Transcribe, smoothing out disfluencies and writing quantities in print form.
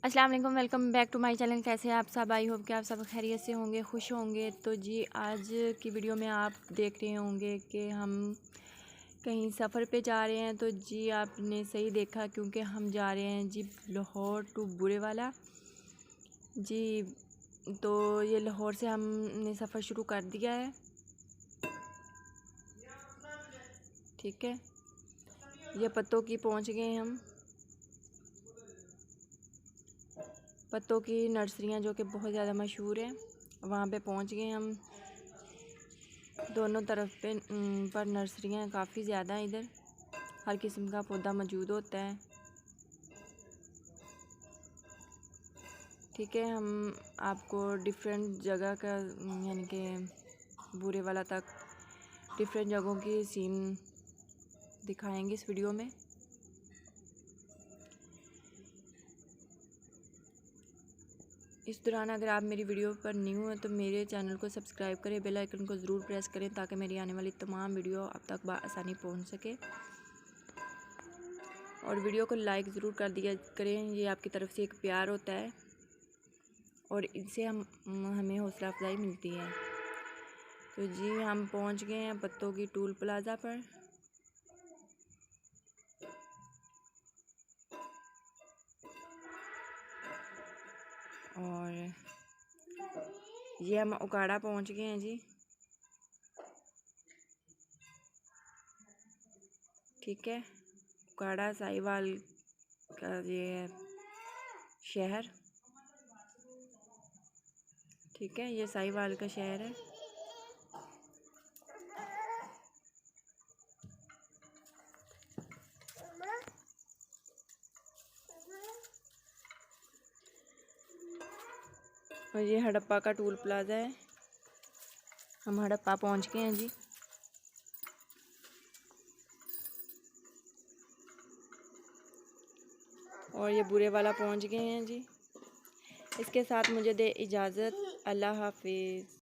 अस्सलाम वालेकुम, welcome back to my channel. कैसे हैं आप सब? आई होप कि आप सब खैरियत से होंगे, खुश होंगे। तो जी आज की वीडियो में आप देख रहे होंगे कि हम कहीं सफ़र पे जा रहे हैं। तो जी आपने सही देखा, क्योंकि हम जा रहे हैं जी लाहौर टू बूरेवाला जी। तो ये लाहौर से हमने सफ़र शुरू कर दिया है, ठीक है। ये पत्तों की पहुंच गए हम। पत्तों की नर्सरियां जो कि बहुत ज़्यादा मशहूर है, वहाँ पे पहुंच गए हम। दोनों तरफ पर नर्सरियां काफ़ी ज़्यादा हैं। इधर हर किस्म का पौधा मौजूद होता है, ठीक है। हम आपको डिफरेंट जगह का यानी कि बूरेवाला तक डिफरेंट जगहों की सीन दिखाएंगे इस वीडियो में। इस दौरान अगर आप मेरी वीडियो पर न्यू हैं तो मेरे चैनल को सब्सक्राइब करें, बेल आइकन को ज़रूर प्रेस करें ताकि मेरी आने वाली तमाम वीडियो आप तक बआसानी पहुंच सके। और वीडियो को लाइक ज़रूर कर दिया करें, ये आपकी तरफ से एक प्यार होता है और इनसे हमें हौसला अफजाई मिलती है। तो जी हम पहुंच गए हैं पत्तों की टूल प्लाज़ा पर। और ये हम उकाड़ा पहुंच गए हैं जी, ठीक है। उकाड़ा साहिवाल का ये है शहर, ठीक है। ये साहिवाल का शहर है। और ये हड़प्पा का टूल प्लाज़ा है। हम हड़प्पा पहुंच गए हैं जी। और ये बूरेवाला पहुंच गए हैं जी। इसके साथ मुझे दे इजाज़त। अल्लाह हाफिज़।